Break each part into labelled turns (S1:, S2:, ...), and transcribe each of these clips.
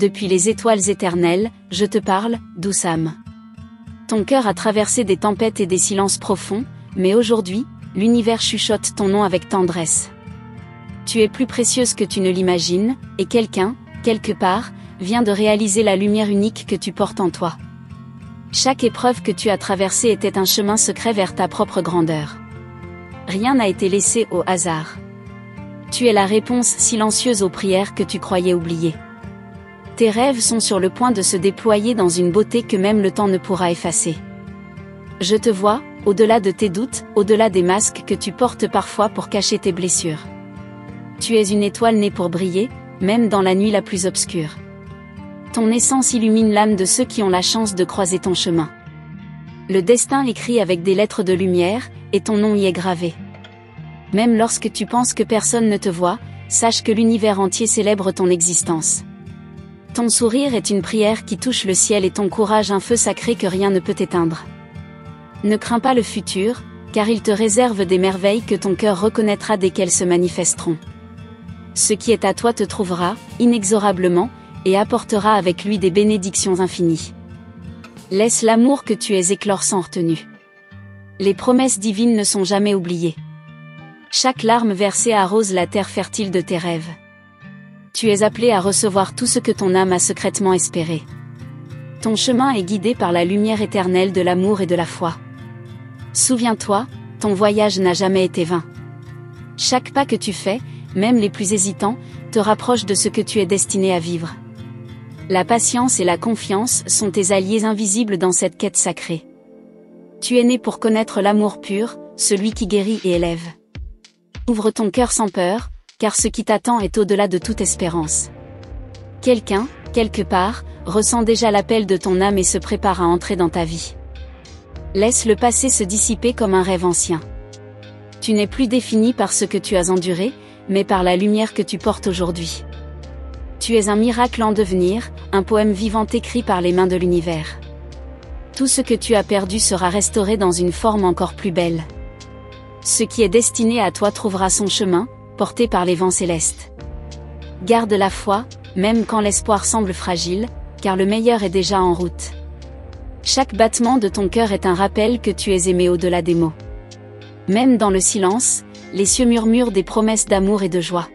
S1: Depuis les étoiles éternelles, je te parle, douce âme. Ton cœur a traversé des tempêtes et des silences profonds, mais aujourd'hui, l'univers chuchote ton nom avec tendresse. Tu es plus précieuse que tu ne l'imagines, et quelqu'un, quelque part, vient de réaliser la lumière unique que tu portes en toi. Chaque épreuve que tu as traversée était un chemin secret vers ta propre grandeur. Rien n'a été laissé au hasard. Tu es la réponse silencieuse aux prières que tu croyais oublier. Tes rêves sont sur le point de se déployer dans une beauté que même le temps ne pourra effacer. Je te vois, au-delà de tes doutes, au-delà des masques que tu portes parfois pour cacher tes blessures. Tu es une étoile née pour briller, même dans la nuit la plus obscure. Ton essence illumine l'âme de ceux qui ont la chance de croiser ton chemin. Le destin écrit avec des lettres de lumière, et ton nom y est gravé. Même lorsque tu penses que personne ne te voit, sache que l'univers entier célèbre ton existence. Ton sourire est une prière qui touche le ciel et ton courage un feu sacré que rien ne peut éteindre. Ne crains pas le futur, car il te réserve des merveilles que ton cœur reconnaîtra dès qu'elles se manifesteront. Ce qui est à toi te trouvera, inexorablement, et apportera avec lui des bénédictions infinies. Laisse l'amour que tu es éclore sans retenue. Les promesses divines ne sont jamais oubliées. Chaque larme versée arrose la terre fertile de tes rêves. Tu es appelé à recevoir tout ce que ton âme a secrètement espéré. Ton chemin est guidé par la lumière éternelle de l'amour et de la foi. Souviens-toi, ton voyage n'a jamais été vain. Chaque pas que tu fais, même les plus hésitants, te rapproche de ce que tu es destiné à vivre. La patience et la confiance sont tes alliés invisibles dans cette quête sacrée. Tu es né pour connaître l'amour pur, celui qui guérit et élève. Ouvre ton cœur sans peur, car ce qui t'attend est au-delà de toute espérance. Quelqu'un, quelque part, ressent déjà l'appel de ton âme et se prépare à entrer dans ta vie. Laisse le passé se dissiper comme un rêve ancien. Tu n'es plus défini par ce que tu as enduré, mais par la lumière que tu portes aujourd'hui. Tu es un miracle en devenir, un poème vivant écrit par les mains de l'univers. Tout ce que tu as perdu sera restauré dans une forme encore plus belle. Ce qui est destiné à toi trouvera son chemin, porté par les vents célestes. Garde la foi, même quand l'espoir semble fragile, car le meilleur est déjà en route. Chaque battement de ton cœur est un rappel que tu es aimé au-delà des mots. Même dans le silence, les cieux murmurent des promesses d'amour et de joie.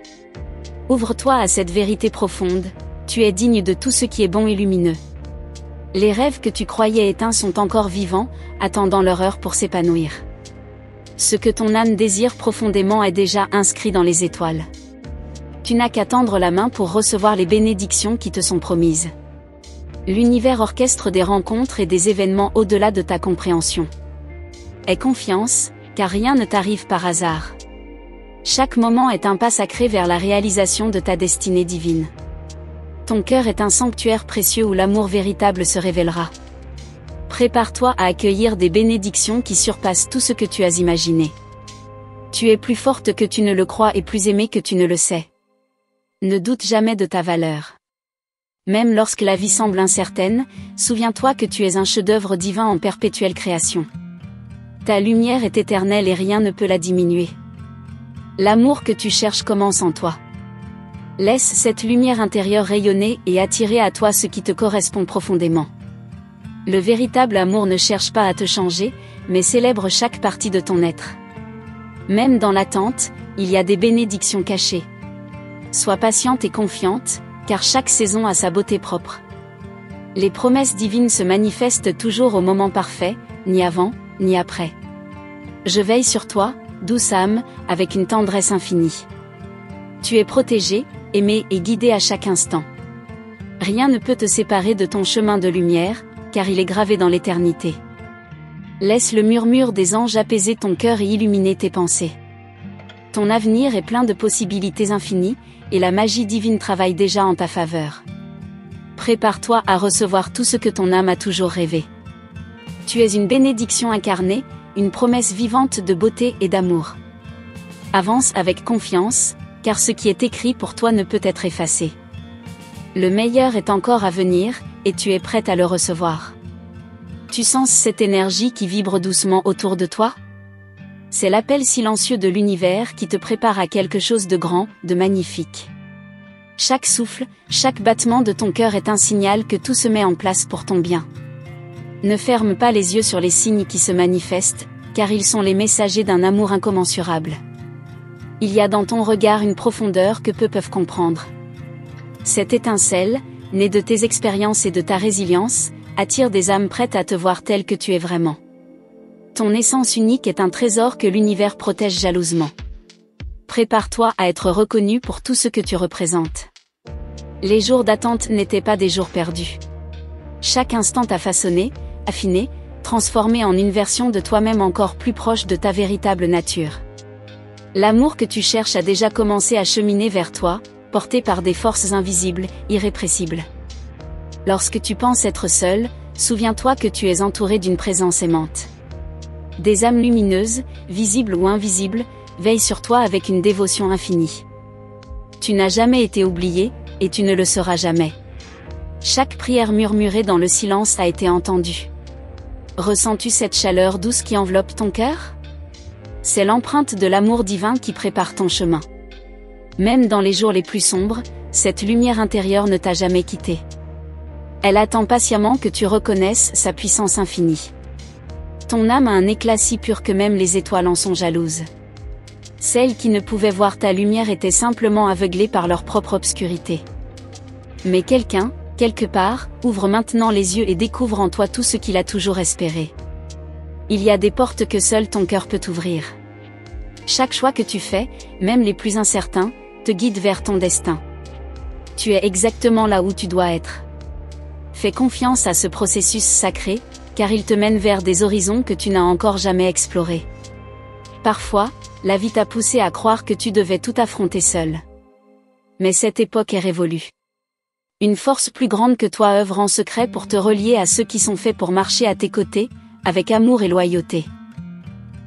S1: Ouvre-toi à cette vérité profonde, tu es digne de tout ce qui est bon et lumineux. Les rêves que tu croyais éteints sont encore vivants, attendant leur heure pour s'épanouir. Ce que ton âme désire profondément est déjà inscrit dans les étoiles. Tu n'as qu'à tendre la main pour recevoir les bénédictions qui te sont promises. L'univers orchestre des rencontres et des événements au-delà de ta compréhension. Aie confiance, car rien ne t'arrive par hasard. Chaque moment est un pas sacré vers la réalisation de ta destinée divine. Ton cœur est un sanctuaire précieux où l'amour véritable se révélera. Prépare-toi à accueillir des bénédictions qui surpassent tout ce que tu as imaginé. Tu es plus forte que tu ne le crois et plus aimée que tu ne le sais. Ne doute jamais de ta valeur. Même lorsque la vie semble incertaine, souviens-toi que tu es un chef-d'œuvre divin en perpétuelle création. Ta lumière est éternelle et rien ne peut la diminuer. L'amour que tu cherches commence en toi. Laisse cette lumière intérieure rayonner et attirer à toi ce qui te correspond profondément. Le véritable amour ne cherche pas à te changer, mais célèbre chaque partie de ton être. Même dans l'attente, il y a des bénédictions cachées. Sois patiente et confiante, car chaque saison a sa beauté propre. Les promesses divines se manifestent toujours au moment parfait, ni avant, ni après. Je veille sur toi, douce âme, avec une tendresse infinie. Tu es protégée, aimée et guidée à chaque instant. Rien ne peut te séparer de ton chemin de lumière, car il est gravé dans l'éternité. Laisse le murmure des anges apaiser ton cœur et illuminer tes pensées. Ton avenir est plein de possibilités infinies, et la magie divine travaille déjà en ta faveur. Prépare-toi à recevoir tout ce que ton âme a toujours rêvé. Tu es une bénédiction incarnée, une promesse vivante de beauté et d'amour. Avance avec confiance, car ce qui est écrit pour toi ne peut être effacé. Le meilleur est encore à venir, et tu es prête à le recevoir. Tu sens cette énergie qui vibre doucement autour de toi? C'est l'appel silencieux de l'univers qui te prépare à quelque chose de grand, de magnifique. Chaque souffle, chaque battement de ton cœur est un signal que tout se met en place pour ton bien. Ne ferme pas les yeux sur les signes qui se manifestent, car ils sont les messagers d'un amour incommensurable. Il y a dans ton regard une profondeur que peu peuvent comprendre. Cette étincelle, née de tes expériences et de ta résilience, attire des âmes prêtes à te voir telle que tu es vraiment. Ton essence unique est un trésor que l'univers protège jalousement. Prépare-toi à être reconnu pour tout ce que tu représentes. Les jours d'attente n'étaient pas des jours perdus. Chaque instant t'a façonné, affiné, transformé en une version de toi-même encore plus proche de ta véritable nature. L'amour que tu cherches a déjà commencé à cheminer vers toi, porté par des forces invisibles, irrépressibles. Lorsque tu penses être seul, souviens-toi que tu es entouré d'une présence aimante. Des âmes lumineuses, visibles ou invisibles, veillent sur toi avec une dévotion infinie. Tu n'as jamais été oublié, et tu ne le seras jamais. Chaque prière murmurée dans le silence a été entendue. Ressens-tu cette chaleur douce qui enveloppe ton cœur? C'est l'empreinte de l'amour divin qui prépare ton chemin. Même dans les jours les plus sombres, cette lumière intérieure ne t'a jamais quitté. Elle attend patiemment que tu reconnaisses sa puissance infinie. Ton âme a un éclat si pur que même les étoiles en sont jalouses. Celles qui ne pouvaient voir ta lumière étaient simplement aveuglées par leur propre obscurité. Mais quelqu'un, quelque part, ouvre maintenant les yeux et découvre en toi tout ce qu'il a toujours espéré. Il y a des portes que seul ton cœur peut ouvrir. Chaque choix que tu fais, même les plus incertains, te guide vers ton destin. Tu es exactement là où tu dois être. Fais confiance à ce processus sacré, car il te mène vers des horizons que tu n'as encore jamais explorés. Parfois, la vie t'a poussé à croire que tu devais tout affronter seul. Mais cette époque est révolue. Une force plus grande que toi œuvre en secret pour te relier à ceux qui sont faits pour marcher à tes côtés, avec amour et loyauté.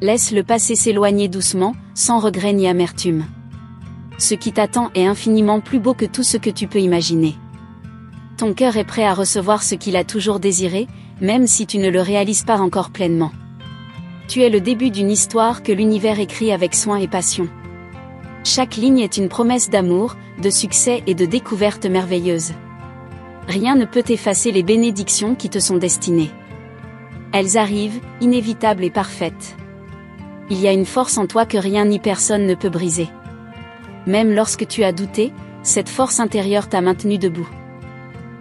S1: Laisse le passé s'éloigner doucement, sans regret ni amertume. Ce qui t'attend est infiniment plus beau que tout ce que tu peux imaginer. Ton cœur est prêt à recevoir ce qu'il a toujours désiré, même si tu ne le réalises pas encore pleinement. Tu es le début d'une histoire que l'univers écrit avec soin et passion. Chaque ligne est une promesse d'amour, de succès et de découverte merveilleuse. Rien ne peut effacer les bénédictions qui te sont destinées. Elles arrivent, inévitables et parfaites. Il y a une force en toi que rien ni personne ne peut briser. Même lorsque tu as douté, cette force intérieure t'a maintenu debout.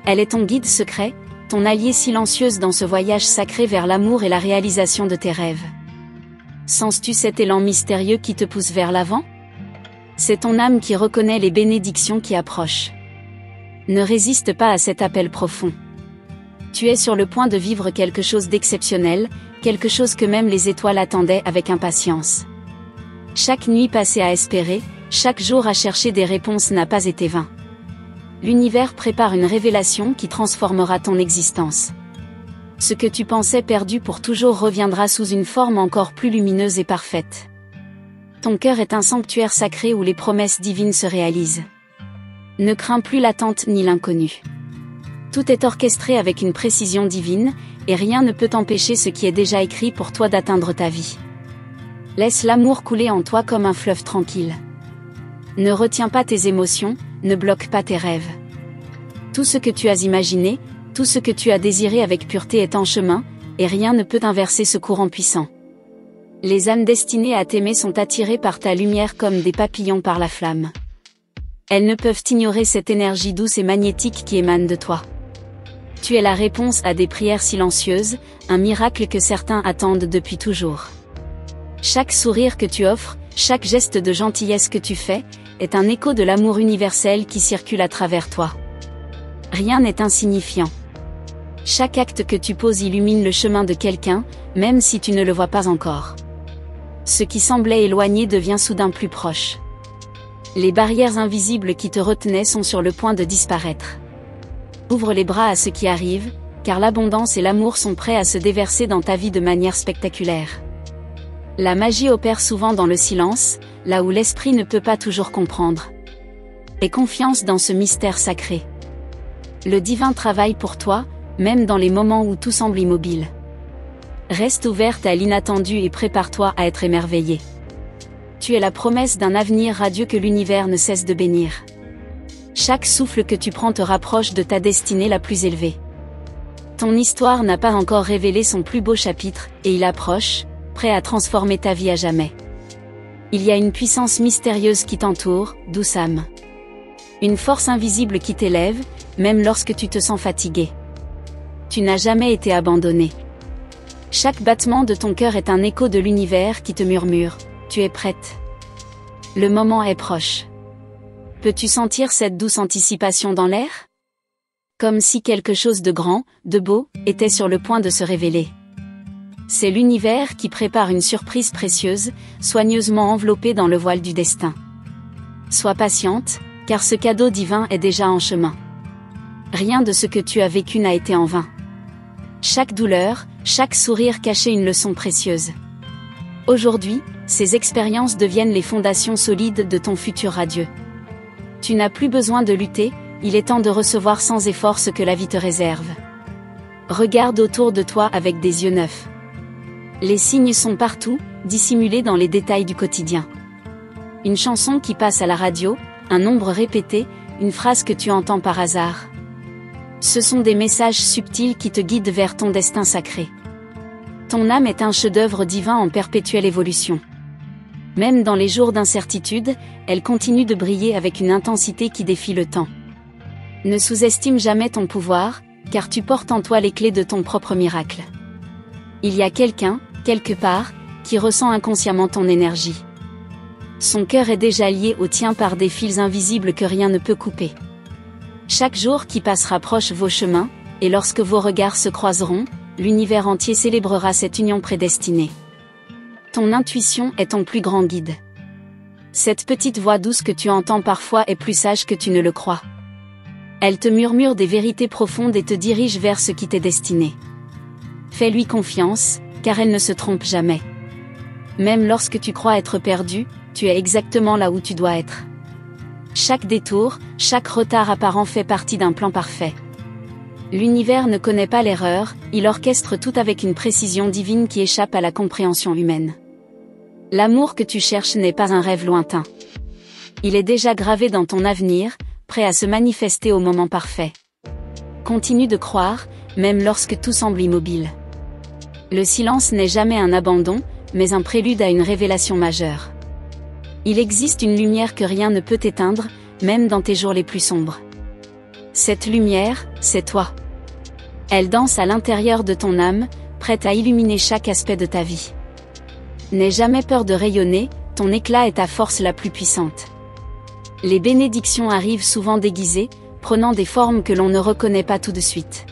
S1: Elle est ton guide secret, ton allié silencieuse dans ce voyage sacré vers l'amour et la réalisation de tes rêves. Sens-tu cet élan mystérieux qui te pousse vers l'avant? C'est ton âme qui reconnaît les bénédictions qui approchent. Ne résiste pas à cet appel profond. Tu es sur le point de vivre quelque chose d'exceptionnel, quelque chose que même les étoiles attendaient avec impatience. Chaque nuit passée à espérer, chaque jour à chercher des réponses n'a pas été vain. L'univers prépare une révélation qui transformera ton existence. Ce que tu pensais perdu pour toujours reviendra sous une forme encore plus lumineuse et parfaite. Ton cœur est un sanctuaire sacré où les promesses divines se réalisent. Ne crains plus l'attente ni l'inconnu. Tout est orchestré avec une précision divine, et rien ne peut empêcher ce qui est déjà écrit pour toi d'atteindre ta vie. Laisse l'amour couler en toi comme un fleuve tranquille. Ne retiens pas tes émotions, ne bloque pas tes rêves. Tout ce que tu as imaginé, tout ce que tu as désiré avec pureté est en chemin, et rien ne peut inverser ce courant puissant. Les âmes destinées à t'aimer sont attirées par ta lumière comme des papillons par la flamme. Elles ne peuvent ignorer cette énergie douce et magnétique qui émane de toi. Tu es la réponse à des prières silencieuses, un miracle que certains attendent depuis toujours. Chaque sourire que tu offres, chaque geste de gentillesse que tu fais, est un écho de l'amour universel qui circule à travers toi. Rien n'est insignifiant. Chaque acte que tu poses illumine le chemin de quelqu'un, même si tu ne le vois pas encore. Ce qui semblait éloigné devient soudain plus proche. Les barrières invisibles qui te retenaient sont sur le point de disparaître. Ouvre les bras à ce qui arrive, car l'abondance et l'amour sont prêts à se déverser dans ta vie de manière spectaculaire. La magie opère souvent dans le silence, là où l'esprit ne peut pas toujours comprendre. Aie confiance dans ce mystère sacré. Le divin travaille pour toi, même dans les moments où tout semble immobile. Reste ouverte à l'inattendu et prépare-toi à être émerveillée. Tu es la promesse d'un avenir radieux que l'univers ne cesse de bénir. Chaque souffle que tu prends te rapproche de ta destinée la plus élevée. Ton histoire n'a pas encore révélé son plus beau chapitre, et il approche, prêt à transformer ta vie à jamais. Il y a une puissance mystérieuse qui t'entoure, douce âme. Une force invisible qui t'élève, même lorsque tu te sens fatigué. Tu n'as jamais été abandonné. Chaque battement de ton cœur est un écho de l'univers qui te murmure, tu es prête. Le moment est proche. Peux-tu sentir cette douce anticipation dans l'air? Comme si quelque chose de grand, de beau, était sur le point de se révéler. C'est l'univers qui prépare une surprise précieuse, soigneusement enveloppée dans le voile du destin. Sois patiente, car ce cadeau divin est déjà en chemin. Rien de ce que tu as vécu n'a été en vain. Chaque douleur, chaque sourire cachait une leçon précieuse. Aujourd'hui, ces expériences deviennent les fondations solides de ton futur radieux. Tu n'as plus besoin de lutter, il est temps de recevoir sans effort ce que la vie te réserve. Regarde autour de toi avec des yeux neufs. Les signes sont partout, dissimulés dans les détails du quotidien. Une chanson qui passe à la radio, un nombre répété, une phrase que tu entends par hasard. Ce sont des messages subtils qui te guident vers ton destin sacré. Ton âme est un chef-d'œuvre divin en perpétuelle évolution. Même dans les jours d'incertitude, elle continue de briller avec une intensité qui défie le temps. Ne sous-estime jamais ton pouvoir, car tu portes en toi les clés de ton propre miracle. Il y a quelqu'un, quelque part, qui ressent inconsciemment ton énergie. Son cœur est déjà lié au tien par des fils invisibles que rien ne peut couper. Chaque jour qui passe rapproche vos chemins, et lorsque vos regards se croiseront, l'univers entier célébrera cette union prédestinée. Ton intuition est ton plus grand guide. Cette petite voix douce que tu entends parfois est plus sage que tu ne le crois. Elle te murmure des vérités profondes et te dirige vers ce qui t'est destiné. Fais-lui confiance, car elle ne se trompe jamais. Même lorsque tu crois être perdu, tu es exactement là où tu dois être. Chaque détour, chaque retard apparent fait partie d'un plan parfait. L'univers ne connaît pas l'erreur, il orchestre tout avec une précision divine qui échappe à la compréhension humaine. L'amour que tu cherches n'est pas un rêve lointain. Il est déjà gravé dans ton avenir, prêt à se manifester au moment parfait. Continue de croire, même lorsque tout semble immobile. Le silence n'est jamais un abandon, mais un prélude à une révélation majeure. Il existe une lumière que rien ne peut éteindre, même dans tes jours les plus sombres. Cette lumière, c'est toi. Elle danse à l'intérieur de ton âme, prête à illuminer chaque aspect de ta vie. N'aie jamais peur de rayonner, ton éclat est ta force la plus puissante. Les bénédictions arrivent souvent déguisées, prenant des formes que l'on ne reconnaît pas tout de suite.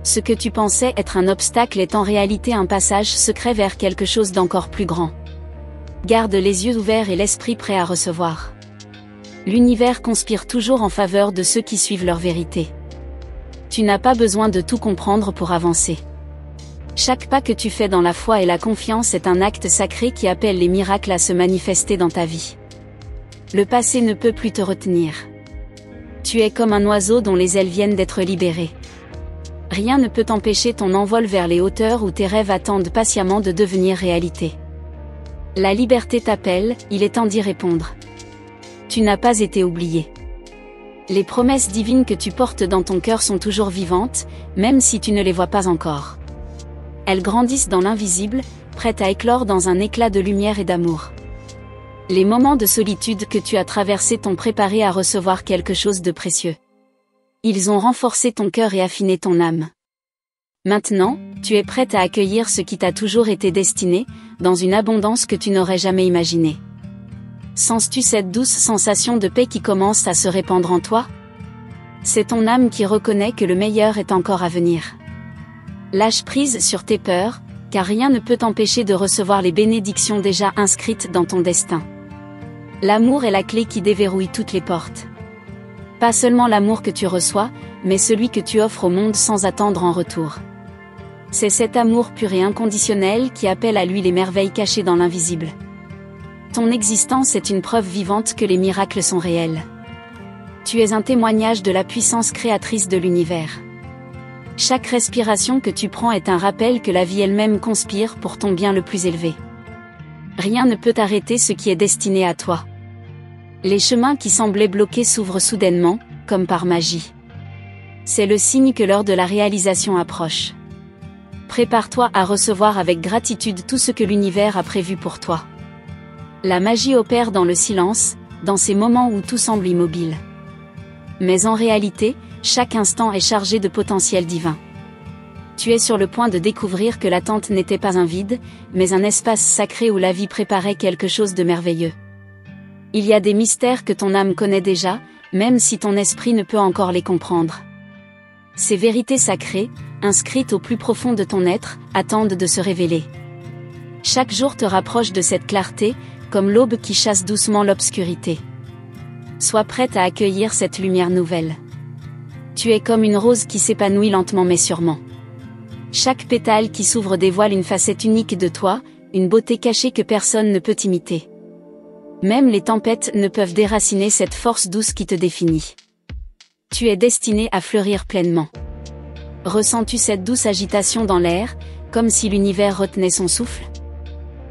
S1: Ce que tu pensais être un obstacle est en réalité un passage secret vers quelque chose d'encore plus grand. Garde les yeux ouverts et l'esprit prêt à recevoir. L'univers conspire toujours en faveur de ceux qui suivent leur vérité. Tu n'as pas besoin de tout comprendre pour avancer. Chaque pas que tu fais dans la foi et la confiance est un acte sacré qui appelle les miracles à se manifester dans ta vie. Le passé ne peut plus te retenir. Tu es comme un oiseau dont les ailes viennent d'être libérées. Rien ne peut empêcher ton envol vers les hauteurs où tes rêves attendent patiemment de devenir réalité. La liberté t'appelle, il est temps d'y répondre. Tu n'as pas été oublié. Les promesses divines que tu portes dans ton cœur sont toujours vivantes, même si tu ne les vois pas encore. Elles grandissent dans l'invisible, prêtes à éclore dans un éclat de lumière et d'amour. Les moments de solitude que tu as traversés t'ont préparé à recevoir quelque chose de précieux. Ils ont renforcé ton cœur et affiné ton âme. Maintenant, tu es prête à accueillir ce qui t'a toujours été destiné, dans une abondance que tu n'aurais jamais imaginée. Sens-tu cette douce sensation de paix qui commence à se répandre en toi? C'est ton âme qui reconnaît que le meilleur est encore à venir. Lâche prise sur tes peurs, car rien ne peut t'empêcher de recevoir les bénédictions déjà inscrites dans ton destin. L'amour est la clé qui déverrouille toutes les portes. Pas seulement l'amour que tu reçois, mais celui que tu offres au monde sans attendre en retour. C'est cet amour pur et inconditionnel qui appelle à lui les merveilles cachées dans l'invisible. Ton existence est une preuve vivante que les miracles sont réels. Tu es un témoignage de la puissance créatrice de l'univers. Chaque respiration que tu prends est un rappel que la vie elle-même conspire pour ton bien le plus élevé. Rien ne peut arrêter ce qui est destiné à toi. Les chemins qui semblaient bloqués s'ouvrent soudainement, comme par magie. C'est le signe que l'heure de la réalisation approche. Prépare-toi à recevoir avec gratitude tout ce que l'univers a prévu pour toi. La magie opère dans le silence, dans ces moments où tout semble immobile. Mais en réalité, chaque instant est chargé de potentiel divin. Tu es sur le point de découvrir que l'attente n'était pas un vide, mais un espace sacré où la vie préparait quelque chose de merveilleux. Il y a des mystères que ton âme connaît déjà, même si ton esprit ne peut encore les comprendre. Ces vérités sacrées, inscrites au plus profond de ton être, attendent de se révéler. Chaque jour te rapproche de cette clarté, comme l'aube qui chasse doucement l'obscurité. Sois prête à accueillir cette lumière nouvelle. Tu es comme une rose qui s'épanouit lentement mais sûrement. Chaque pétale qui s'ouvre dévoile une facette unique de toi, une beauté cachée que personne ne peut imiter. Même les tempêtes ne peuvent déraciner cette force douce qui te définit. Tu es destiné à fleurir pleinement. Ressens-tu cette douce agitation dans l'air, comme si l'univers retenait son souffle?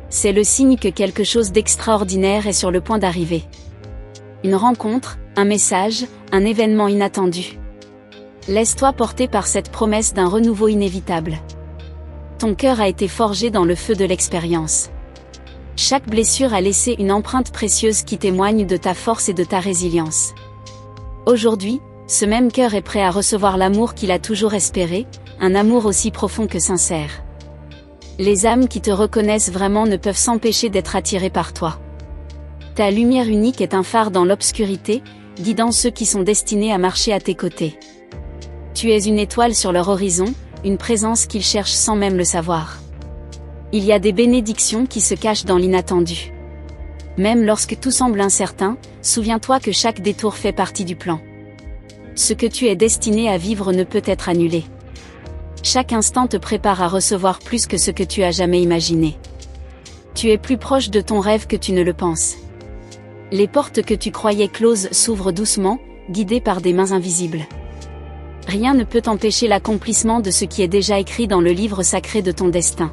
S1: C'est le signe que quelque chose d'extraordinaire est sur le point d'arriver. Une rencontre, un message, un événement inattendu. Laisse-toi porter par cette promesse d'un renouveau inévitable. Ton cœur a été forgé dans le feu de l'expérience. Chaque blessure a laissé une empreinte précieuse qui témoigne de ta force et de ta résilience. Aujourd'hui, ce même cœur est prêt à recevoir l'amour qu'il a toujours espéré, un amour aussi profond que sincère. Les âmes qui te reconnaissent vraiment ne peuvent s'empêcher d'être attirées par toi. Ta lumière unique est un phare dans l'obscurité, guidant ceux qui sont destinés à marcher à tes côtés. Tu es une étoile sur leur horizon, une présence qu'ils cherchent sans même le savoir. Il y a des bénédictions qui se cachent dans l'inattendu. Même lorsque tout semble incertain, souviens-toi que chaque détour fait partie du plan. Ce que tu es destiné à vivre ne peut être annulé. Chaque instant te prépare à recevoir plus que ce que tu as jamais imaginé. Tu es plus proche de ton rêve que tu ne le penses. Les portes que tu croyais closes s'ouvrent doucement, guidées par des mains invisibles. Rien ne peut empêcher l'accomplissement de ce qui est déjà écrit dans le livre sacré de ton destin.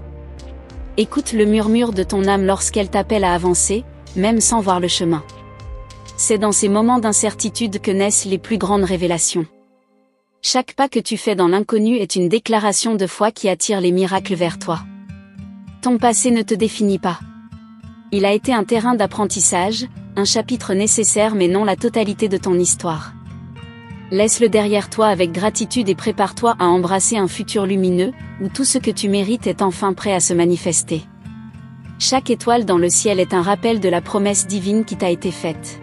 S1: Écoute le murmure de ton âme lorsqu'elle t'appelle à avancer, même sans voir le chemin. C'est dans ces moments d'incertitude que naissent les plus grandes révélations. Chaque pas que tu fais dans l'inconnu est une déclaration de foi qui attire les miracles vers toi. Ton passé ne te définit pas. Il a été un terrain d'apprentissage, un chapitre nécessaire mais non la totalité de ton histoire. Laisse-le derrière toi avec gratitude et prépare-toi à embrasser un futur lumineux, où tout ce que tu mérites est enfin prêt à se manifester. Chaque étoile dans le ciel est un rappel de la promesse divine qui t'a été faite.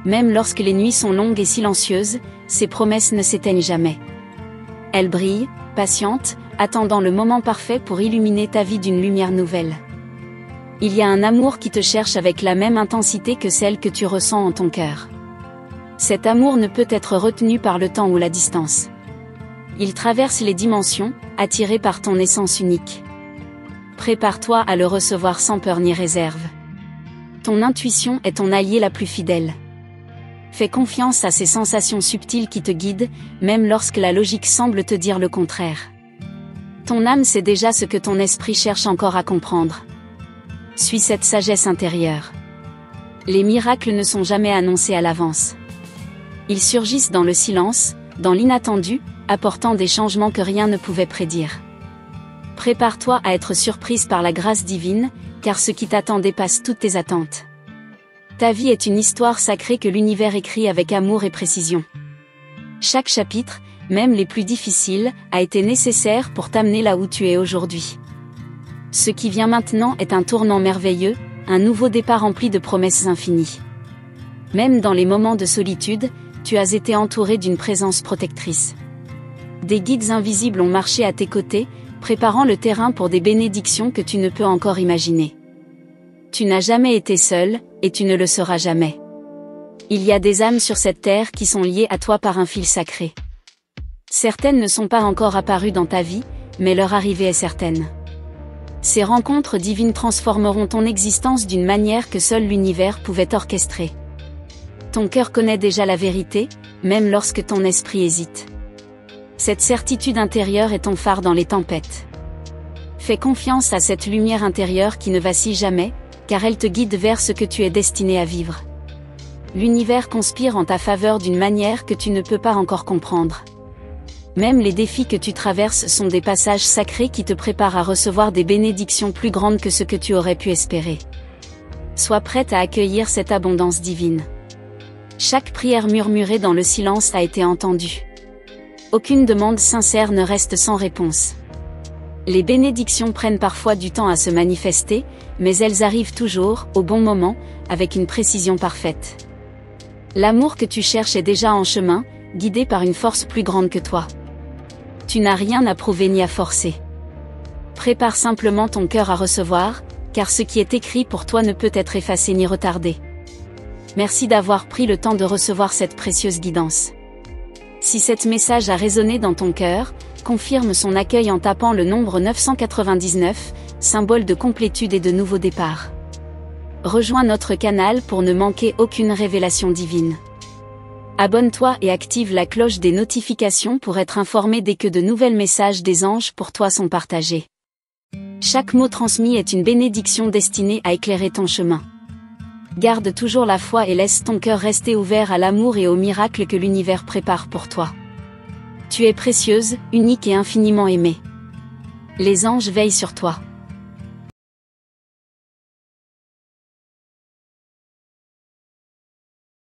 S1: Même lorsque les nuits sont longues et silencieuses, ces promesses ne s'éteignent jamais. Elles brillent, patientes, attendant le moment parfait pour illuminer ta vie d'une lumière nouvelle. Il y a un amour qui te cherche avec la même intensité que celle que tu ressens en ton cœur. Cet amour ne peut être retenu par le temps ou la distance. Il traverse les dimensions, attiré par ton essence unique. Prépare-toi à le recevoir sans peur ni réserve. Ton intuition est ton allié la plus fidèle. Fais confiance à ces sensations subtiles qui te guident, même lorsque la logique semble te dire le contraire. Ton âme sait déjà ce que ton esprit cherche encore à comprendre. Suis cette sagesse intérieure. Les miracles ne sont jamais annoncés à l'avance. Ils surgissent dans le silence, dans l'inattendu, apportant des changements que rien ne pouvait prédire. Prépare-toi à être surprise par la grâce divine, car ce qui t'attend dépasse toutes tes attentes. Ta vie est une histoire sacrée que l'univers écrit avec amour et précision. Chaque chapitre, même les plus difficiles, a été nécessaire pour t'amener là où tu es aujourd'hui. Ce qui vient maintenant est un tournant merveilleux, un nouveau départ rempli de promesses infinies. Même dans les moments de solitude, tu as été entouré d'une présence protectrice. Des guides invisibles ont marché à tes côtés, préparant le terrain pour des bénédictions que tu ne peux encore imaginer. Tu n'as jamais été seul, et tu ne le seras jamais. Il y a des âmes sur cette terre qui sont liées à toi par un fil sacré. Certaines ne sont pas encore apparues dans ta vie, mais leur arrivée est certaine. Ces rencontres divines transformeront ton existence d'une manière que seul l'univers pouvait orchestrer. Ton cœur connaît déjà la vérité, même lorsque ton esprit hésite. Cette certitude intérieure est ton phare dans les tempêtes. Fais confiance à cette lumière intérieure qui ne vacille jamais, car elle te guide vers ce que tu es destiné à vivre. l'univers conspire en ta faveur d'une manière que tu ne peux pas encore comprendre. Même les défis que tu traverses sont des passages sacrés qui te préparent à recevoir des bénédictions plus grandes que ce que tu aurais pu espérer. Sois prête à accueillir cette abondance divine. Chaque prière murmurée dans le silence a été entendue. Aucune demande sincère ne reste sans réponse. Les bénédictions prennent parfois du temps à se manifester, mais elles arrivent toujours, au bon moment, avec une précision parfaite. L'amour que tu cherches est déjà en chemin, guidé par une force plus grande que toi. Tu n'as rien à prouver ni à forcer. Prépare simplement ton cœur à recevoir, car ce qui est écrit pour toi ne peut être effacé ni retardé. Merci d'avoir pris le temps de recevoir cette précieuse guidance. Si cet message a résonné dans ton cœur, confirme son accueil en tapant le nombre 999, symbole de complétude et de nouveau départ. Rejoins notre canal pour ne manquer aucune révélation divine. Abonne-toi et active la cloche des notifications pour être informé dès que de nouveaux messages des anges pour toi sont partagés. Chaque mot transmis est une bénédiction destinée à éclairer ton chemin. Garde toujours la foi et laisse ton cœur rester ouvert à l'amour et aux miracles que l'univers prépare pour toi. Tu es précieuse, unique et infiniment aimée. Les anges veillent sur toi.